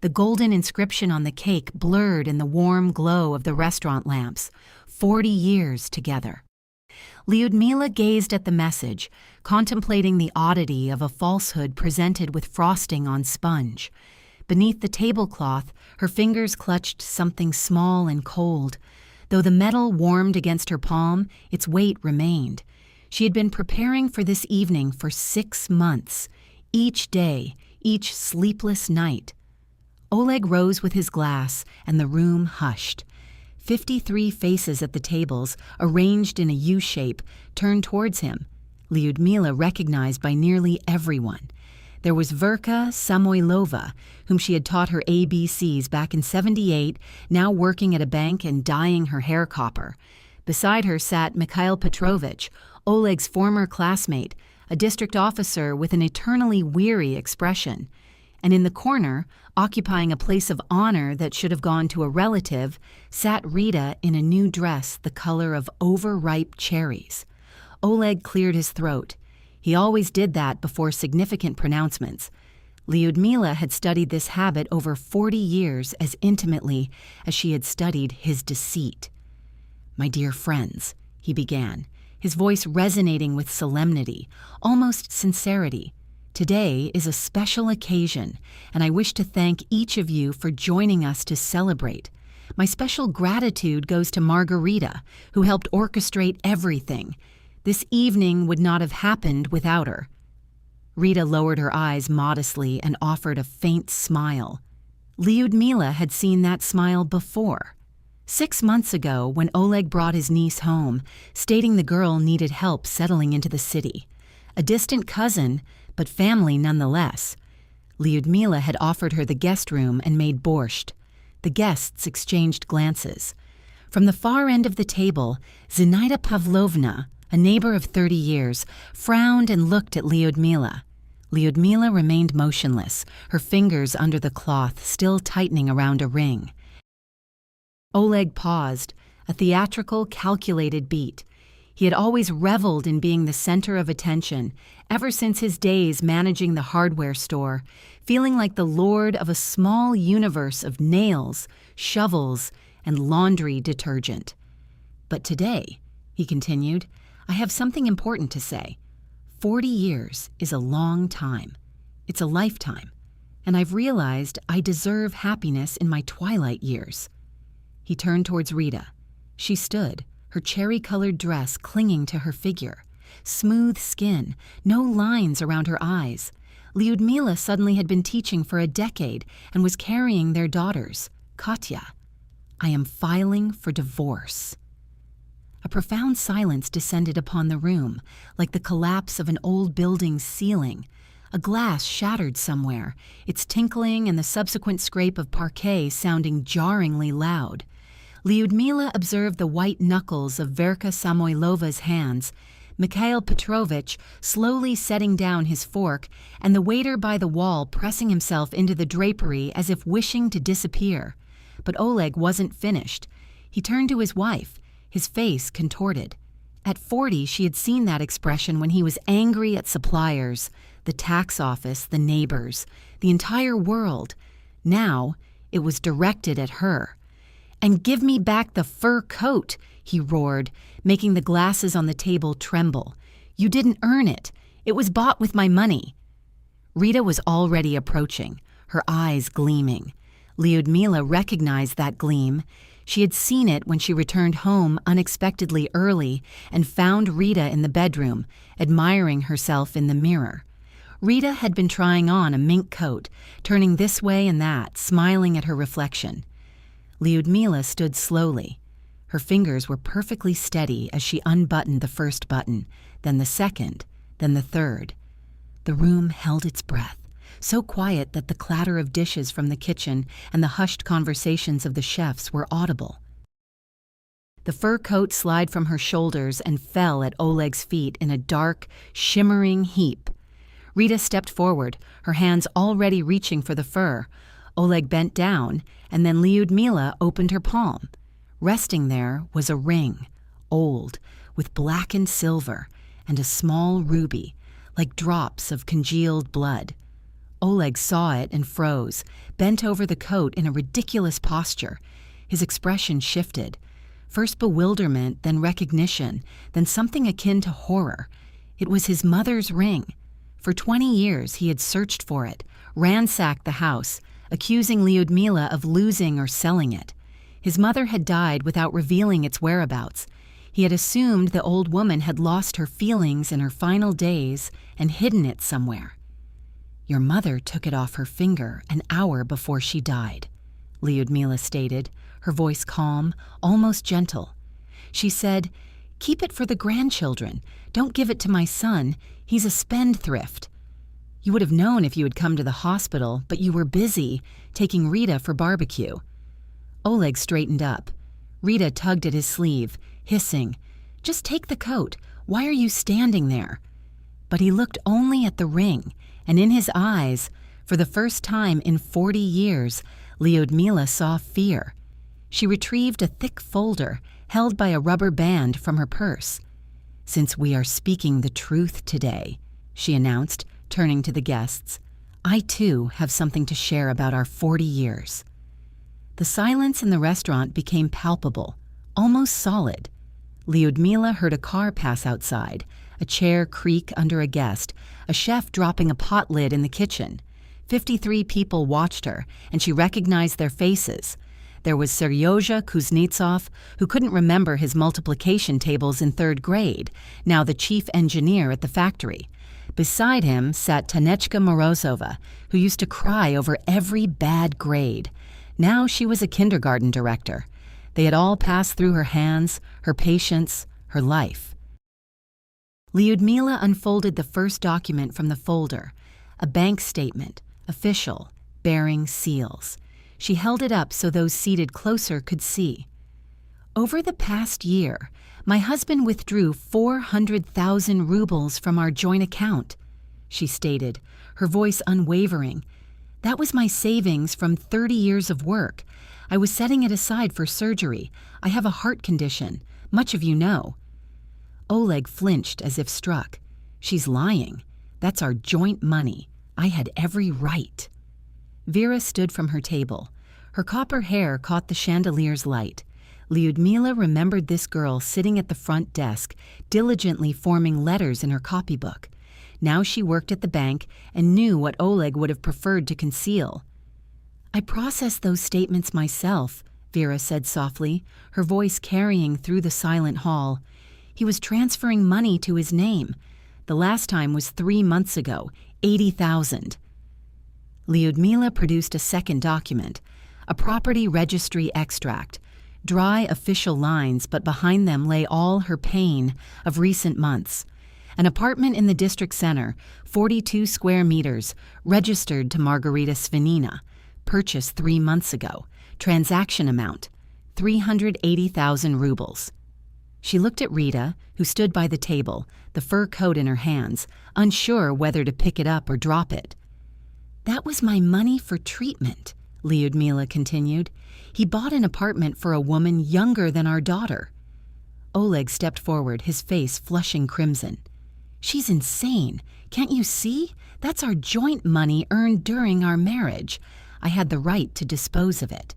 the golden inscription on the cake blurred in the warm glow of the restaurant lamps. 40 years together. Lyudmila gazed at the message, contemplating the oddity of a falsehood presented with frosting on sponge. Beneath the tablecloth, her fingers clutched something small and cold. Though the metal warmed against her palm, its weight remained. She had been preparing for this evening for 6 months, each day, each sleepless night. Oleg rose with his glass, and the room hushed. 53 faces at the tables, arranged in a U-shape, turned towards him. Lyudmila recognized by nearly everyone. There was Verka Samoilova, whom she had taught her ABCs back in '78, now working at a bank and dyeing her hair copper. Beside her sat Mikhail Petrovich, Oleg's former classmate, a district officer with an eternally weary expression. And in the corner, occupying a place of honor that should have gone to a relative, sat Rita in a new dress the color of overripe cherries. Oleg cleared his throat. He always did that before significant pronouncements. Lyudmila had studied this habit over 40 years as intimately as she had studied his deceit. "My dear friends," he began, his voice resonating with solemnity, almost sincerity. "Today is a special occasion, and I wish to thank each of you for joining us to celebrate. My special gratitude goes to Margarita, who helped orchestrate everything. This evening would not have happened without her." Rita lowered her eyes modestly and offered a faint smile. Lyudmila had seen that smile before. 6 months ago, when Oleg brought his niece home, stating the girl needed help settling into the city. A distant cousin, but family nonetheless. Lyudmila had offered her the guest room and made borscht. The guests exchanged glances. From the far end of the table, Zinaida Pavlovna, a neighbor of 30 years, frowned and looked at Lyudmila. Lyudmila remained motionless, her fingers under the cloth still tightening around a ring. Oleg paused, a theatrical, calculated beat. He had always reveled in being the center of attention, ever since his days managing the hardware store, feeling like the lord of a small universe of nails, shovels, and laundry detergent. "But today," he continued, "I have something important to say. 40 years is a long time. It's a lifetime. And I've realized I deserve happiness in my twilight years." He turned towards Rita. She stood, her cherry-colored dress clinging to her figure. Smooth skin, no lines around her eyes. Lyudmila suddenly had been teaching for a decade and was carrying their daughters, Katya. "I am filing for divorce." A profound silence descended upon the room, like the collapse of an old building's ceiling. A glass shattered somewhere, its tinkling and the subsequent scrape of parquet sounding jarringly loud. Lyudmila observed the white knuckles of Verka Samoilova's hands, Mikhail Petrovich slowly setting down his fork, and the waiter by the wall pressing himself into the drapery as if wishing to disappear. But Oleg wasn't finished. He turned to his wife, his face contorted. At 40, she had seen that expression when he was angry at suppliers, the tax office, the neighbors, the entire world. Now, it was directed at her. "And give me back the fur coat," he roared, making the glasses on the table tremble. "You didn't earn it. It was bought with my money." Rita was already approaching, her eyes gleaming. Lyudmila recognized that gleam. She had seen it when she returned home unexpectedly early and found Rita in the bedroom, admiring herself in the mirror. Rita had been trying on a mink coat, turning this way and that, smiling at her reflection. Lyudmila stood slowly. Her fingers were perfectly steady as she unbuttoned the first button, then the second, then the third. The room held its breath, so quiet that the clatter of dishes from the kitchen and the hushed conversations of the chefs were audible. The fur coat slid from her shoulders and fell at Oleg's feet in a dark, shimmering heap. Rita stepped forward, her hands already reaching for the fur. Oleg bent down, and then Lyudmila opened her palm. Resting there was a ring, old, with blackened silver, and a small ruby, like drops of congealed blood. Oleg saw it and froze, bent over the coat in a ridiculous posture. His expression shifted. First bewilderment, then recognition, then something akin to horror. It was his mother's ring. For 20 years he had searched for it, ransacked the house, accusing Lyudmila of losing or selling it. His mother had died without revealing its whereabouts. He had assumed the old woman had lost her feelings in her final days and hidden it somewhere. "Your mother took it off her finger an hour before she died," Lyudmila stated, her voice calm, almost gentle. She said, "Keep it for the grandchildren. Don't give it to my son. He's a spendthrift." You would have known if you had come to the hospital, but you were busy taking Rita for barbecue. Oleg straightened up. Rita tugged at his sleeve, hissing, "Just take the coat. Why are you standing there?" But he looked only at the ring, and in his eyes, for the first time in 40 years, Lyudmila saw fear. She retrieved a thick folder held by a rubber band from her purse. "Since we are speaking the truth today," she announced, turning to the guests, "I too have something to share about our 40 years." The silence in the restaurant became palpable, almost solid. Lyudmila heard a car pass outside, a chair creak under a guest, a chef dropping a pot lid in the kitchen. 53 people watched her, and she recognized their faces. There was Seryozha Kuznetsov, who couldn't remember his multiplication tables in 3rd grade, now the chief engineer at the factory. Beside him sat Tanechka Morozova, who used to cry over every bad grade. Now she was a kindergarten director. They had all passed through her hands, her patience, her life. Lyudmila unfolded the first document from the folder, a bank statement, official, bearing seals. She held it up so those seated closer could see. "Over the past year, my husband withdrew 400,000 rubles from our joint account," she stated, her voice unwavering. "That was my savings from 30 years of work. I was setting it aside for surgery. I have a heart condition. Much of you know." Oleg flinched as if struck. "She's lying. That's our joint money. I had every right." Vera stood from her table. Her copper hair caught the chandelier's light. Lyudmila remembered this girl sitting at the front desk, diligently forming letters in her copybook. Now she worked at the bank and knew what Oleg would have preferred to conceal. "I processed those statements myself," Vera said softly, her voice carrying through the silent hall. "He was transferring money to his name. The last time was 3 months ago, 80,000. Lyudmila produced a second document, a property registry extract, dry official lines, but behind them lay all her pain of recent months. An apartment in the district center, 42 square meters, registered to Margarita Svinina, purchased 3 months ago, transaction amount, 380,000 rubles. She looked at Rita, who stood by the table, the fur coat in her hands, unsure whether to pick it up or drop it. "That was my money for treatment," Lyudmila continued. "He bought an apartment for a woman younger than our daughter." Oleg stepped forward, his face flushing crimson. "She's insane. Can't you see? That's our joint money earned during our marriage. I had the right to dispose of it."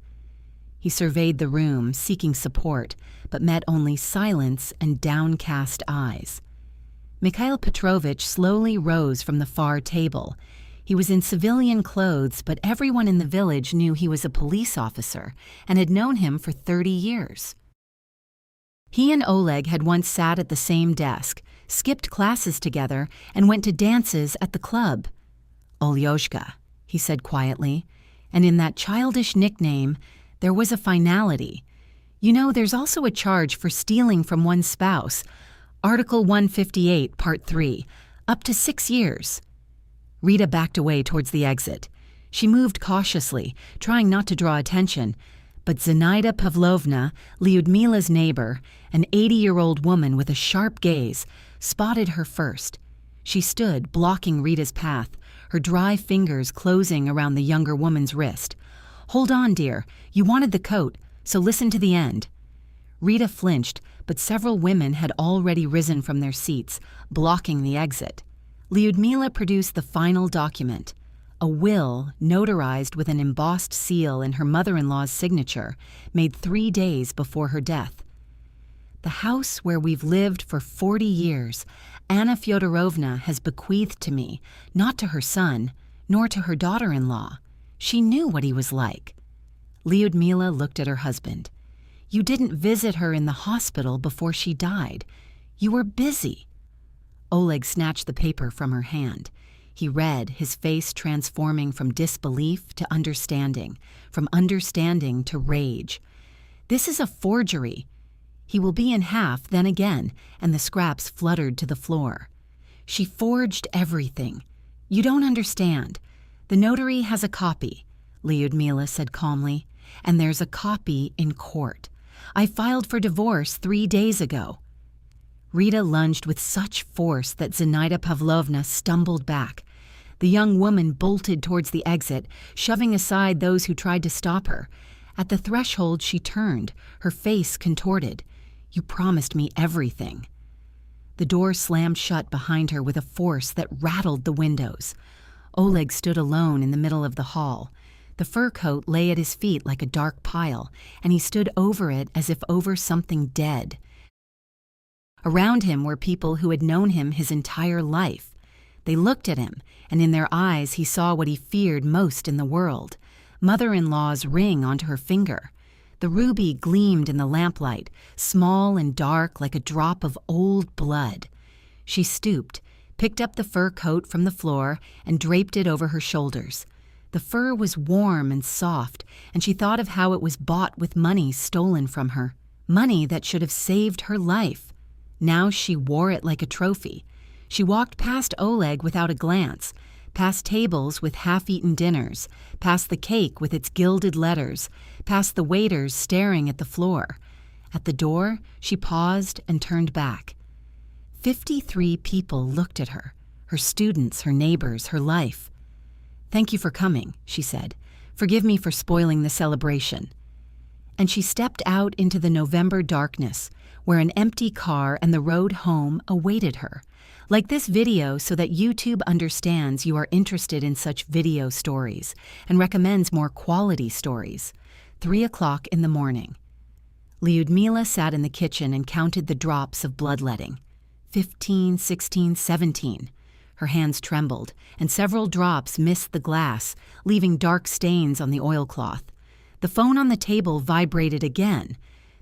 He surveyed the room, seeking support, but met only silence and downcast eyes. Mikhail Petrovich slowly rose from the far table. He was in civilian clothes, but everyone in the village knew he was a police officer and had known him for 30 years. He and Oleg had once sat at the same desk, skipped classes together, and went to dances at the club. "Olyoshka," he said quietly, and in that childish nickname, there was a finality. "You know, there's also a charge for stealing from one's spouse. Article 158, Part 3, up to 6 years. Rita backed away towards the exit. She moved cautiously, trying not to draw attention, but Zenaida Pavlovna, Lyudmila's neighbor, an 80-year-old woman with a sharp gaze, spotted her first. She stood, blocking Rita's path, her dry fingers closing around the younger woman's wrist. "Hold on, dear. You wanted the coat, so listen to the end." Rita flinched, but several women had already risen from their seats, blocking the exit. Lyudmila produced the final document, A will, notarized with an embossed seal and her mother-in-law's signature, made 3 days before her death. The house where we've lived for 40 years, Anna Fyodorovna has bequeathed to me, not to her son, nor to her daughter-in-law. She knew what he was like. Lyudmila looked at her husband. You didn't visit her in the hospital before she died. You were busy. Oleg snatched the paper from her hand. He read, his face transforming from disbelief to understanding, from understanding to rage. This is a forgery. He will be in half, then again, and the scraps fluttered to the floor. She forged everything. You don't understand. The notary has a copy, Lyudmila said calmly, and there's a copy in court. I filed for divorce 3 days ago. Rita lunged with such force that Zenaida Pavlovna stumbled back. The young woman bolted towards the exit, shoving aside those who tried to stop her. At the threshold she turned, her face contorted. You promised me everything. The door slammed shut behind her with a force that rattled the windows. Oleg stood alone in the middle of the hall. The fur coat lay at his feet like a dark pile, and he stood over it as if over something dead. Around him were people who had known him his entire life. They looked at him, and in their eyes he saw what he feared most in the world, mother-in-law's ring onto her finger. The ruby gleamed in the lamplight, small and dark like a drop of old blood. She stooped, picked up the fur coat from the floor, and draped it over her shoulders. The fur was warm and soft, and she thought of how it was bought with money stolen from her, money that should have saved her life. Now she wore it like a trophy. She walked past Oleg without a glance, past tables with half-eaten dinners, past the cake with its gilded letters, past the waiters staring at the floor. At the door, she paused and turned back. 53 people looked at her, her students, her neighbors, her life. "Thank you for coming," she said. "Forgive me for spoiling the celebration." And she stepped out into the November darkness, where an empty car and the road home awaited her. Like this video so that YouTube understands you are interested in such video stories and recommends more quality stories. 3 o'clock in the morning. Lyudmila sat in the kitchen and counted the drops of bloodletting. 15, 16, 17. Her hands trembled, and several drops missed the glass, leaving dark stains on the oilcloth. The phone on the table vibrated again.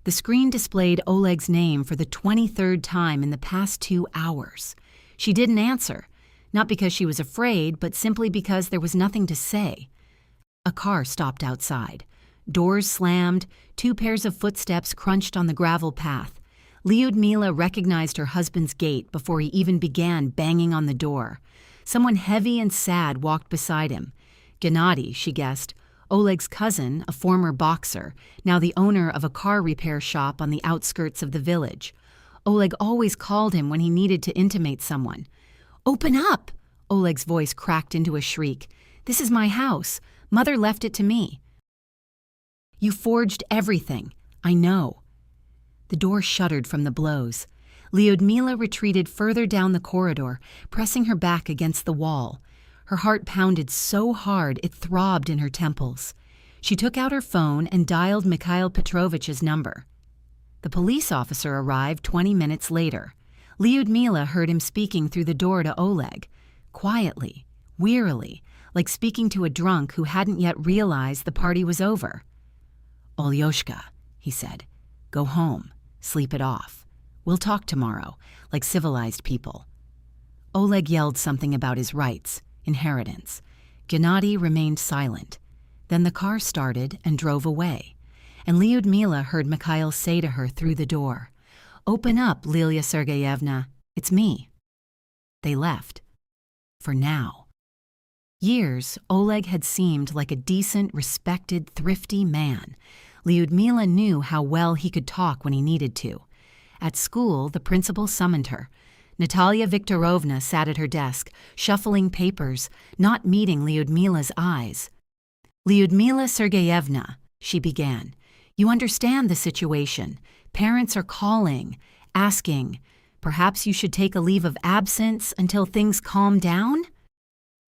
The screen displayed Oleg's name for the 23rd time in the past 2 hours. She didn't answer, not because she was afraid, but simply because there was nothing to say. A car stopped outside. Doors slammed, 2 pairs of footsteps crunched on the gravel path. Lyudmila recognized her husband's gait before he even began banging on the door. Someone heavy and sad walked beside him. Gennady, she guessed, Oleg's cousin, a former boxer, now the owner of a car repair shop on the outskirts of the village. Oleg always called him when he needed to intimate someone. "Open up!" Oleg's voice cracked into a shriek. "This is my house. Mother left it to me." "You forged everything. I know." The door shuddered from the blows. Lyudmila retreated further down the corridor, pressing her back against the wall. Her heart pounded so hard it throbbed in her temples. She took out her phone and dialed Mikhail Petrovich's number. The police officer arrived 20 minutes later. Lyudmila heard him speaking through the door to Oleg, quietly, wearily, like speaking to a drunk who hadn't yet realized the party was over. "Olyoshka," he said, "go home, sleep it off. We'll talk tomorrow, like civilized people." Oleg yelled something about his rights, inheritance. Gennady remained silent. Then the car started and drove away, and Lyudmila heard Mikhail say to her through the door, "Open up, Lilia Sergeyevna. It's me." They left. For now. Years, Oleg had seemed like a decent, respected, thrifty man. Lyudmila knew how well he could talk when he needed to. At school, the principal summoned her. Natalia Viktorovna sat at her desk, shuffling papers, not meeting Lyudmila's eyes. "Lyudmila Sergeyevna," she began, "you understand the situation. Parents are calling, asking, perhaps you should take a leave of absence until things calm down?"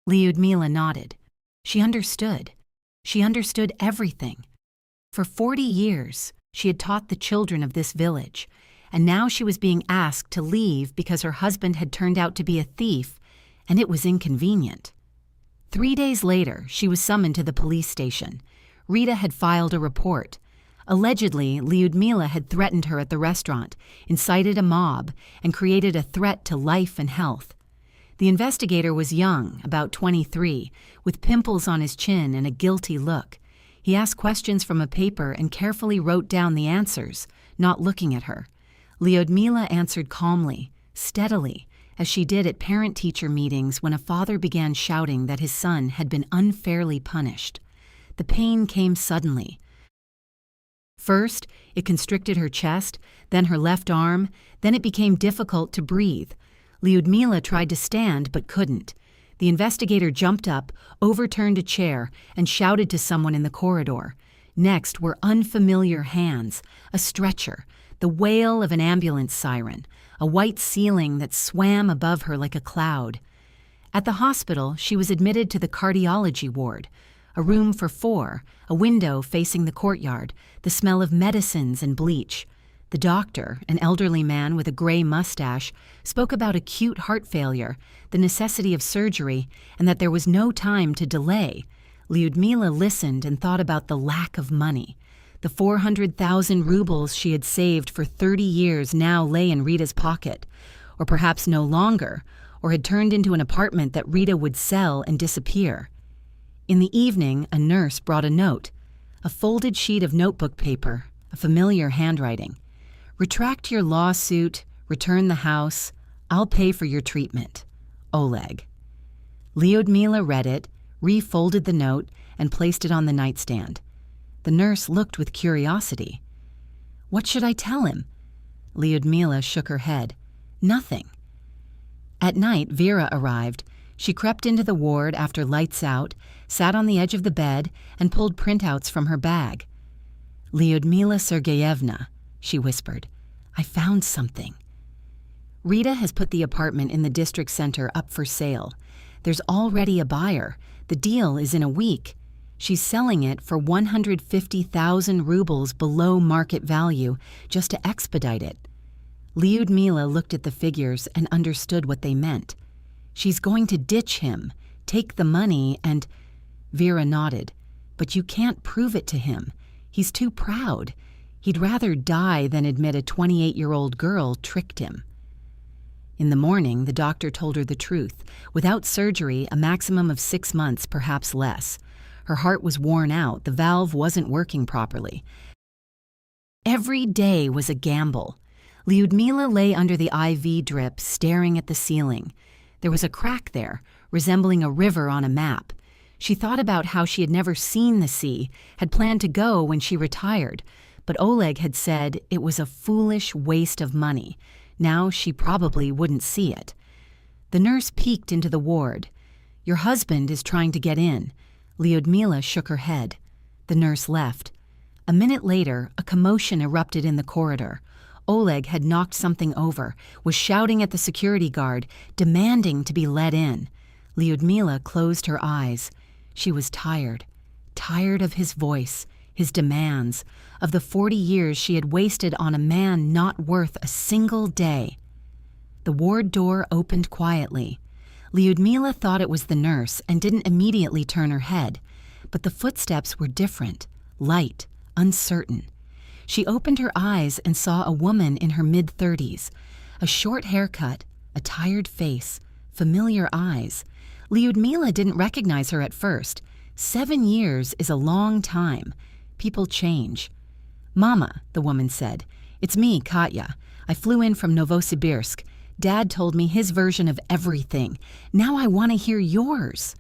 Lyudmila nodded. She understood. She understood everything. For 40 years, she had taught the children of this village, and now she was being asked to leave because her husband had turned out to be a thief, and it was inconvenient. 3 days later, she was summoned to the police station. Rita had filed a report. Allegedly, Lyudmila had threatened her at the restaurant, incited a mob, and created a threat to life and health. The investigator was young, about 23, with pimples on his chin and a guilty look. He asked questions from a paper and carefully wrote down the answers, not looking at her. Lyudmila answered calmly, steadily, as she did at parent-teacher meetings when a father began shouting that his son had been unfairly punished. The pain came suddenly. First, it constricted her chest, then her left arm, then it became difficult to breathe. Lyudmila tried to stand but couldn't. The investigator jumped up, overturned a chair, and shouted to someone in the corridor. Next were unfamiliar hands, a stretcher, the wail of an ambulance siren, a white ceiling that swam above her like a cloud. At the hospital, she was admitted to the cardiology ward, a room for 4, a window facing the courtyard, the smell of medicines and bleach. The doctor, an elderly man with a gray mustache, spoke about acute heart failure, the necessity of surgery, and that there was no time to delay. Lyudmila listened and thought about the lack of money. The 400,000 rubles she had saved for 30 years now lay in Rita's pocket, or perhaps no longer, or had turned into an apartment that Rita would sell and disappear. In the evening, a nurse brought a note, a folded sheet of notebook paper, a familiar handwriting. "Retract your lawsuit, return the house, I'll pay for your treatment. Oleg." Lyudmila read it, refolded the note, and placed it on the nightstand. The nurse looked with curiosity. "What should I tell him?" Lyudmila shook her head. "Nothing." At night, Vera arrived. She crept into the ward after lights out, sat on the edge of the bed, and pulled printouts from her bag. "Lyudmila Sergeyevna," she whispered, "I found something." Rita has put the apartment in the district center up for sale. There's already a buyer. The deal is in a week. She's selling it for 150,000 rubles below market value just to expedite it. Lyudmila looked at the figures and understood what they meant. She's going to ditch him, take the money, and... Vera nodded. "But you can't prove it to him. He's too proud. He'd rather die than admit a 28-year-old girl tricked him." In the morning, the doctor told her the truth. Without surgery, a maximum of 6 months, perhaps less. Her heart was worn out. The valve wasn't working properly. Every day was a gamble. Lyudmila lay under the IV drip, staring at the ceiling. There was a crack there, resembling a river on a map. She thought about how she had never seen the sea, had planned to go when she retired, but Oleg had said it was a foolish waste of money. Now she probably wouldn't see it. The nurse peeked into the ward. "Your husband is trying to get in." Lyudmila shook her head. The nurse left. A minute later, a commotion erupted in the corridor. Oleg had knocked something over, was shouting at the security guard, demanding to be let in. Lyudmila closed her eyes. She was tired of his voice, his demands, of the 40 years she had wasted on a man not worth a single day. The ward door opened quietly. Lyudmila thought it was the nurse and didn't immediately turn her head, but the footsteps were different, light, uncertain. She opened her eyes and saw a woman in her mid-30s, a short haircut, a tired face, familiar eyes. Lyudmila didn't recognize her at first. 7 years is a long time. People change. "Mama," the woman said, "it's me, Katya. I flew in from Novosibirsk. Dad told me his version of everything. Now I want to hear yours."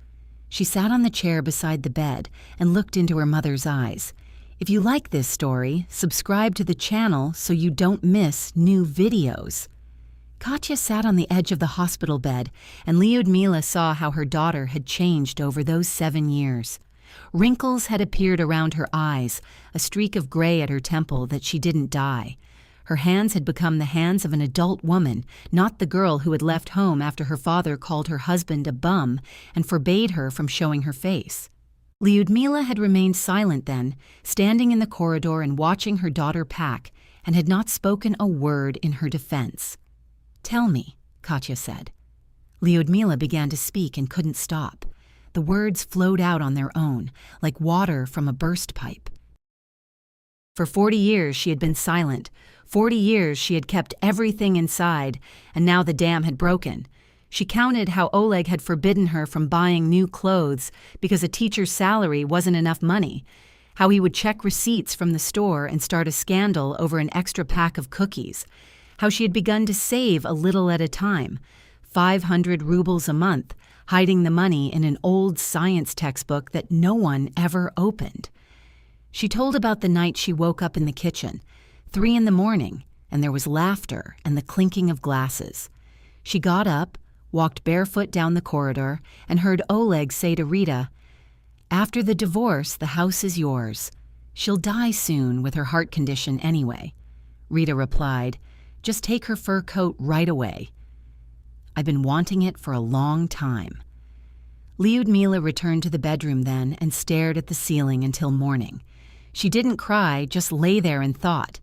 She sat on the chair beside the bed and looked into her mother's eyes. If you like this story, subscribe to the channel so you don't miss new videos. Katya sat on the edge of the hospital bed, and Lyudmila saw how her daughter had changed over those 7 years. Wrinkles had appeared around her eyes, a streak of gray at her temple that she didn't dye. Her hands had become the hands of an adult woman, not the girl who had left home after her father called her husband a bum and forbade her from showing her face. Lyudmila had remained silent then, standing in the corridor and watching her daughter pack, and had not spoken a word in her defense. "Tell me," Katya said. Lyudmila began to speak and couldn't stop. The words flowed out on their own, like water from a burst pipe. For 40 years she had been silent. 40 years she had kept everything inside, and now the dam had broken. She counted how Oleg had forbidden her from buying new clothes because a teacher's salary wasn't enough money, how he would check receipts from the store and start a scandal over an extra pack of cookies, how she had begun to save a little at a time, 500 rubles a month, hiding the money in an old science textbook that no one ever opened. She told about the night she woke up in the kitchen, 3 a.m, and there was laughter and the clinking of glasses. She got up, walked barefoot down the corridor, and heard Oleg say to Rita, "After the divorce, the house is yours. She'll die soon with her heart condition anyway." Rita replied, "Just take her fur coat right away." "I've been wanting it for a long time." Lyudmila returned to the bedroom then and stared at the ceiling until morning. She didn't cry, just lay there and thought.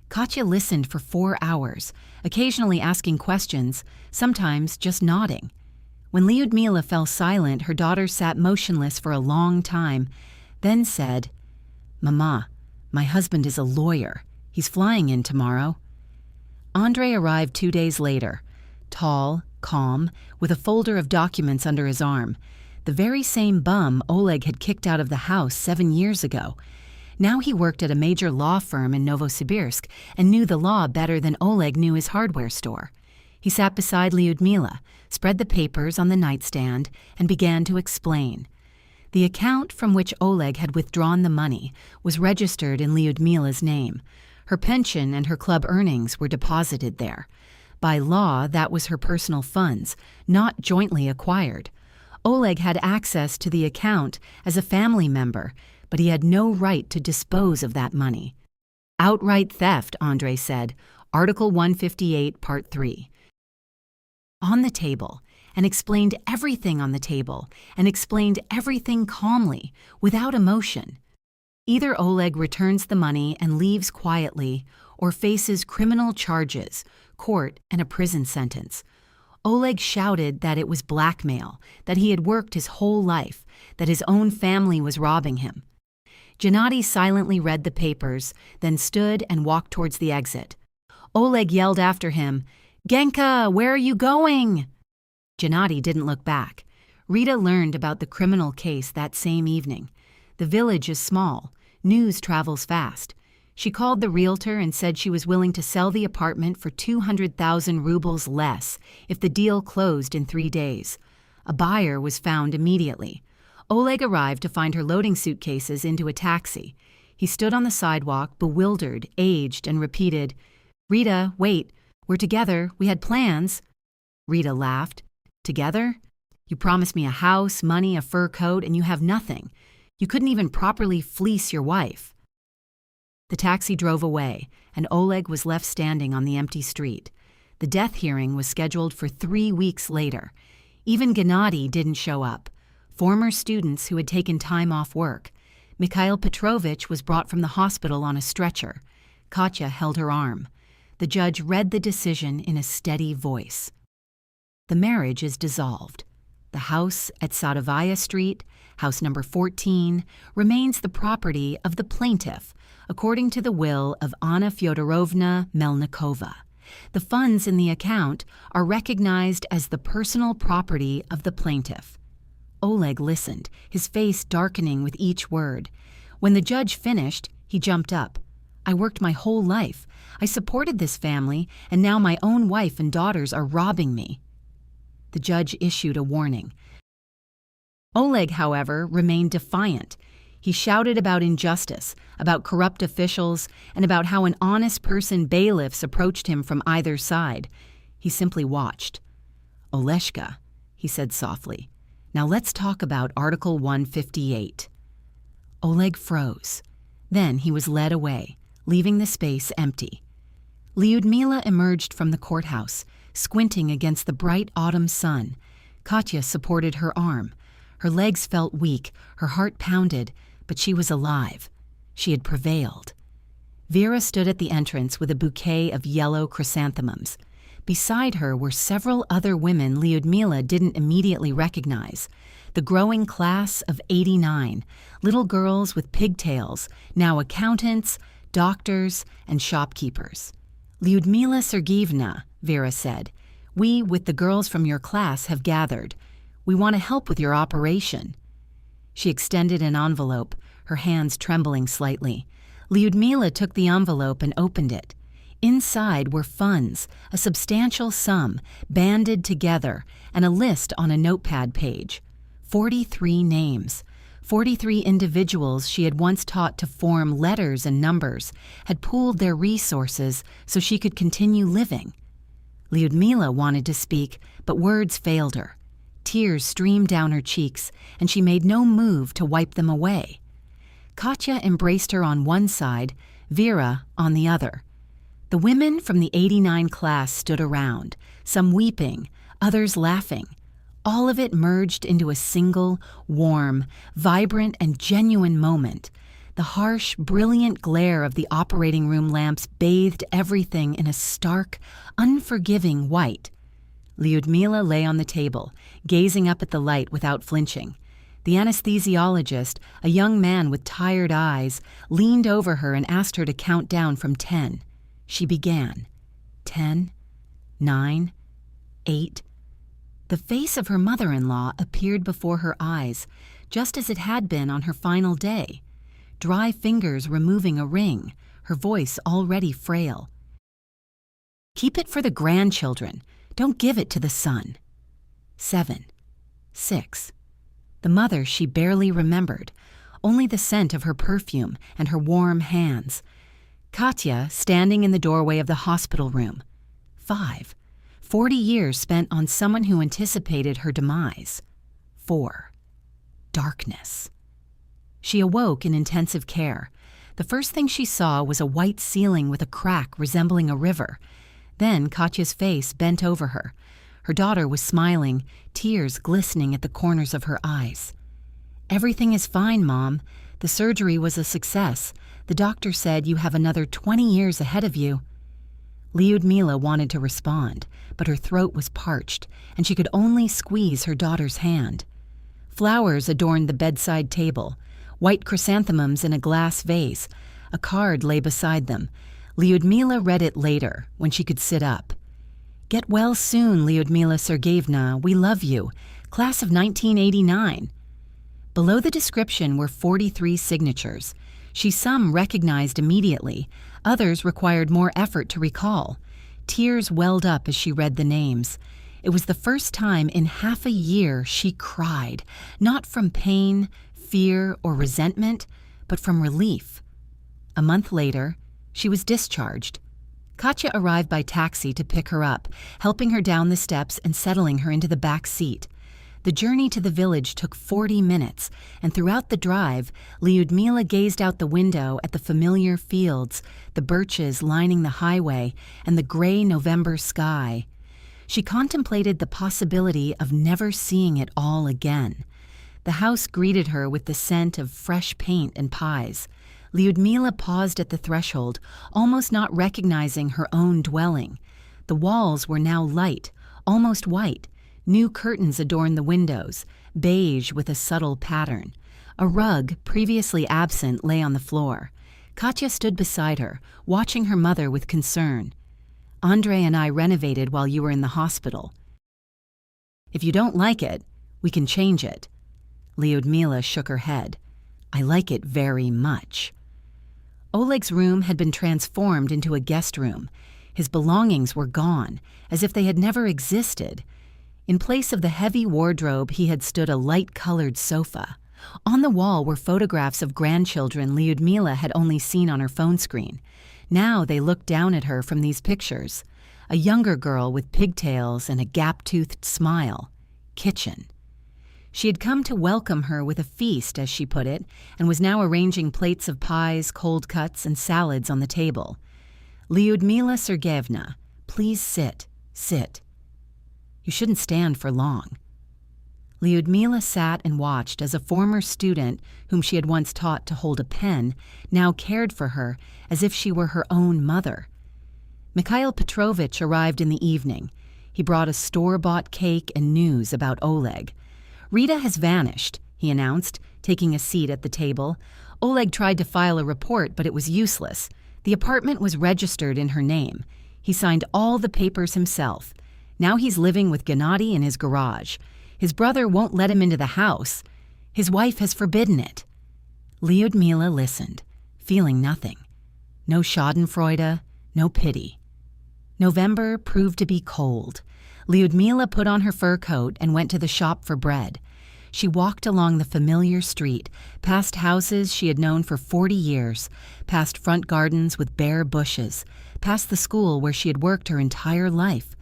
Katya listened for 4 hours, occasionally asking questions, sometimes just nodding. When Lyudmila fell silent, her daughter sat motionless for a long time, then said, "Mama, my husband is a lawyer. He's flying in tomorrow." Andrei arrived 2 days later, tall, calm, with a folder of documents under his arm, the very same bum Oleg had kicked out of the house 7 years ago. Now he worked at a major law firm in Novosibirsk and knew the law better than Oleg knew his hardware store. He sat beside Lyudmila, spread the papers on the nightstand, and began to explain. The account from which Oleg had withdrawn the money was registered in Lyudmila's name. Her pension and her club earnings were deposited there. By law, that was her personal funds, not jointly acquired. Oleg had access to the account as a family member, but he had no right to dispose of that money. Outright theft, Andrei said, Article 158, Part 3. On the table, and explained everything on the table, and explained everything calmly, without emotion. Either Oleg returns the money and leaves quietly, or faces criminal charges, court, and a prison sentence. Oleg shouted that it was blackmail, that he had worked his whole life, that his own family was robbing him. Gennady silently read the papers, then stood and walked towards the exit. Oleg yelled after him, "Genka, where are you going?" Gennady didn't look back. Rita learned about the criminal case that same evening. The village is small. News travels fast. She called the realtor and said she was willing to sell the apartment for 200,000 rubles less if the deal closed in 3 days. A buyer was found immediately. Oleg arrived to find her loading suitcases into a taxi. He stood on the sidewalk, bewildered, aged, and repeated, "Rita, wait. We're together. We had plans." Rita laughed. "Together? You promised me a house, money, a fur coat, and you have nothing. You couldn't even properly fleece your wife." The taxi drove away, and Oleg was left standing on the empty street. The death hearing was scheduled for 3 weeks later. Even Gennady didn't show up. Former students who had taken time off work. Mikhail Petrovich was brought from the hospital on a stretcher. Katya held her arm. The judge read the decision in a steady voice. The marriage is dissolved. The house at Sadovaya Street, house number 14, remains the property of the plaintiff, according to the will of Anna Fyodorovna Melnikova. The funds in the account are recognized as the personal property of the plaintiff. Oleg listened, his face darkening with each word. When the judge finished, he jumped up. "I worked my whole life. I supported this family, and now my own wife and daughters are robbing me." The judge issued a warning. Oleg, however, remained defiant. He shouted about injustice, about corrupt officials, and about how an honest person bailiffs approached him from either side. He simply watched. "Oleshka," he said softly, "now let's talk about Article 158. Oleg froze. Then he was led away, leaving the space empty. Lyudmila emerged from the courthouse, squinting against the bright autumn sun. Katya supported her arm. Her legs felt weak, her heart pounded, but she was alive. She had prevailed. Vera stood at the entrance with a bouquet of yellow chrysanthemums. Beside her were several other women Lyudmila didn't immediately recognize. The growing class of '89, little girls with pigtails, now accountants, doctors, and shopkeepers. "Lyudmila Sergeevna," Vera said, "we, with the girls from your class, have gathered. We want to help with your operation." She extended an envelope, her hands trembling slightly. Lyudmila took the envelope and opened it. Inside were funds, a substantial sum, banded together, and a list on a notepad page. 43 names. 43 individuals she had once taught to form letters and numbers had pooled their resources so she could continue living. Lyudmila wanted to speak, but words failed her. Tears streamed down her cheeks, and she made no move to wipe them away. Katya embraced her on one side, Vera on the other. The women from the '89 class stood around, some weeping, others laughing. All of it merged into a single, warm, vibrant, and genuine moment. The harsh, brilliant glare of the operating room lamps bathed everything in a stark, unforgiving white. Lyudmila lay on the table, gazing up at the light without flinching. The anesthesiologist, a young man with tired eyes, leaned over her and asked her to count down from 10. She began. 10, 9, 8. The face of her mother-in-law appeared before her eyes, just as it had been on her final day. Dry fingers removing a ring, her voice already frail. "Keep it for the grandchildren. Don't give it to the son." 7, 6. The mother she barely remembered, only the scent of her perfume and her warm hands. Katya standing in the doorway of the hospital room. 5. 40 years spent on someone who anticipated her demise. 4. Darkness. She awoke in intensive care. The first thing she saw was a white ceiling with a crack resembling a river. Then Katya's face bent over her. Her daughter was smiling, tears glistening at the corners of her eyes. "Everything is fine, Mom. The surgery was a success. The doctor said you have another 20 years ahead of you." Lyudmila wanted to respond, but her throat was parched, and she could only squeeze her daughter's hand. Flowers adorned the bedside table, white chrysanthemums in a glass vase. A card lay beside them. Lyudmila read it later, when she could sit up. "Get well soon, Lyudmila Sergeevna. We love you. Class of 1989. Below the description were 43 signatures. Some recognized immediately. Others required more effort to recall. Tears welled up as she read the names. It was the first time in half a year she cried, not from pain, fear, or resentment, but from relief. A month later, she was discharged. Katya arrived by taxi to pick her up, helping her down the steps and settling her into the back seat. The journey to the village took 40 minutes, and throughout the drive, Lyudmila gazed out the window at the familiar fields, the birches lining the highway, and the gray November sky. She contemplated the possibility of never seeing it all again. The house greeted her with the scent of fresh paint and pies. Lyudmila paused at the threshold, almost not recognizing her own dwelling. The walls were now light, almost white. New curtains adorned the windows, beige with a subtle pattern. A rug, previously absent, lay on the floor. Katya stood beside her, watching her mother with concern. "Andre and I renovated while you were in the hospital. If you don't like it, we can change it." Lyudmila shook her head. "I like it very much." Oleg's room had been transformed into a guest room. His belongings were gone, as if they had never existed. In place of the heavy wardrobe, he had stood a light-colored sofa. On the wall were photographs of grandchildren Lyudmila had only seen on her phone screen. Now they looked down at her from these pictures. A younger girl with pigtails and a gap-toothed smile. Kitchen. She had come to welcome her with a feast, as she put it, and was now arranging plates of pies, cold cuts, and salads on the table. "Lyudmila Sergeevna, please sit, sit. You shouldn't stand for long." Lyudmila sat and watched as a former student, whom she had once taught to hold a pen, now cared for her as if she were her own mother. Mikhail Petrovich arrived in the evening. He brought a store-bought cake and news about Oleg. "Rita has vanished," he announced, taking a seat at the table. "Oleg tried to file a report, but it was useless. The apartment was registered in her name. He signed all the papers himself. Now he's living with Gennady in his garage. His brother won't let him into the house. His wife has forbidden it." Lyudmila listened, feeling nothing. No schadenfreude, no pity. November proved to be cold. Lyudmila put on her fur coat and went to the shop for bread. She walked along the familiar street, past houses she had known for 40 years, past front gardens with bare bushes, past the school where she had worked her entire life.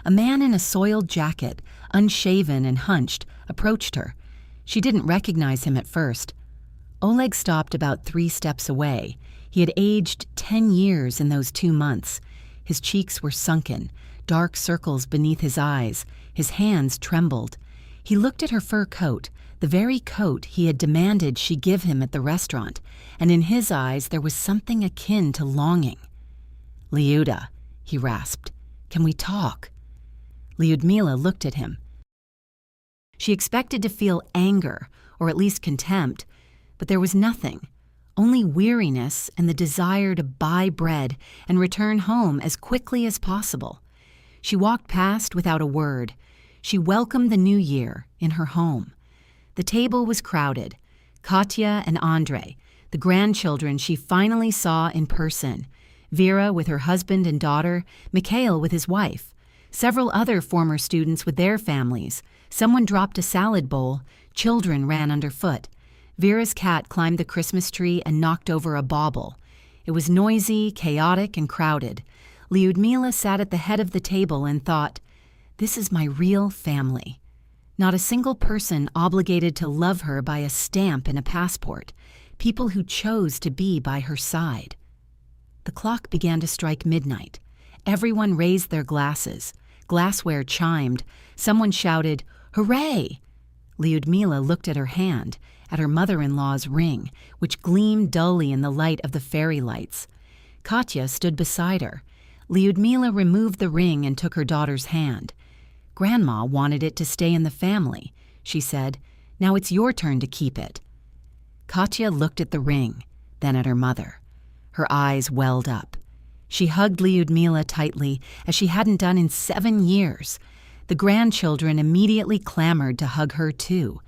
A man in a soiled jacket, unshaven and hunched, approached her. She didn't recognize him at first. Oleg stopped about 3 steps away. He had aged 10 years in those 2 months. His cheeks were sunken, dark circles beneath his eyes. His hands trembled. He looked at her fur coat, the very coat he had demanded she give him at the restaurant, and in his eyes there was something akin to longing. "Lyuda," he rasped, "can we talk?" Lyudmila looked at him. She expected to feel anger, or at least contempt, but there was nothing, only weariness and the desire to buy bread and return home as quickly as possible. She walked past without a word. She welcomed the new year in her home. The table was crowded. Katya and Andrei, the grandchildren she finally saw in person, Vera with her husband and daughter, Mikhail with his wife, several other former students with their families. Someone dropped a salad bowl. Children ran underfoot. Vera's cat climbed the Christmas tree and knocked over a bauble. It was noisy, chaotic, and crowded. Lyudmila sat at the head of the table and thought, "This is my real family." Not a single person obligated to love her by a stamp and a passport. People who chose to be by her side. The clock began to strike midnight. Everyone raised their glasses. Glassware chimed. Someone shouted, "Hooray!" Lyudmila looked at her hand, at her mother-in-law's ring, which gleamed dully in the light of the fairy lights. Katya stood beside her. Lyudmila removed the ring and took her daughter's hand. "Grandma wanted it to stay in the family," she said. "Now it's your turn to keep it." Katya looked at the ring, then at her mother. Her eyes welled up. She hugged Lyudmila tightly, as she hadn't done in 7 years. The grandchildren immediately clamored to hug her too,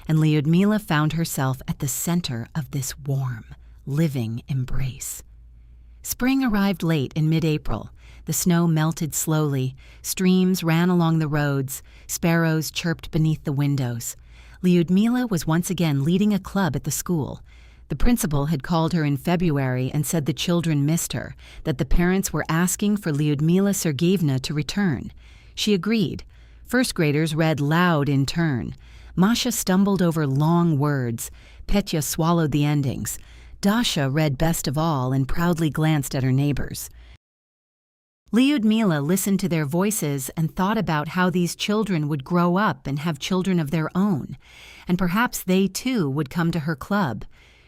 and Lyudmila found herself at the center of this warm, living embrace. Spring arrived late in mid-April. The snow melted slowly. Streams ran along the roads. Sparrows chirped beneath the windows. Lyudmila was once again leading a club at the school. The principal had called her in February and said the children missed her, that the parents were asking for Lyudmila Sergeyevna to return. She agreed. First graders read loud in turn. Masha stumbled over long words. Petya swallowed the endings. Dasha read best of all and proudly glanced at her neighbors. Lyudmila listened to their voices and thought about how these children would grow up and have children of their own, and perhaps they too would come to her club.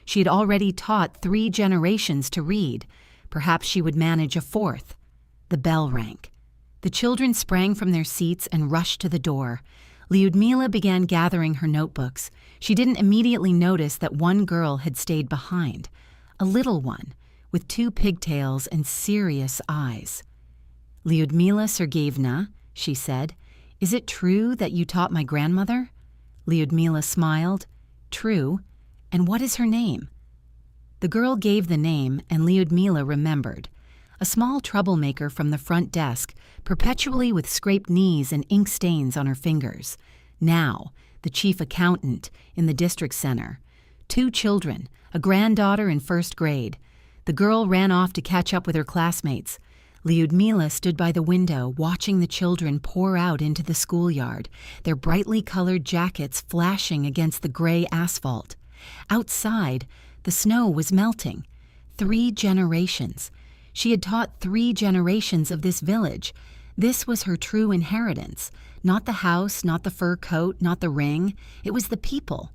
She had already taught 3 generations to read. Perhaps she would manage a 4th. The bell rang. The children sprang from their seats and rushed to the door. Lyudmila began gathering her notebooks. She didn't immediately notice that one girl had stayed behind, a little one, with 2 pigtails and serious eyes. "Lyudmila Sergeyevna," she said, "is it true that you taught my grandmother?" Lyudmila smiled. "True. And what is her name?" The girl gave the name, and Lyudmila remembered. A small troublemaker from the front desk, perpetually with scraped knees and ink stains on her fingers. Now, the chief accountant in the district center. 2 children, a granddaughter in 1st grade. The girl ran off to catch up with her classmates. Lyudmila stood by the window, watching the children pour out into the schoolyard, their brightly colored jackets flashing against the gray asphalt. Outside, the snow was melting. 3 generations. She had taught 3 generations of this village. This was her true inheritance, not the house, not the fur coat, not the ring. It was the people,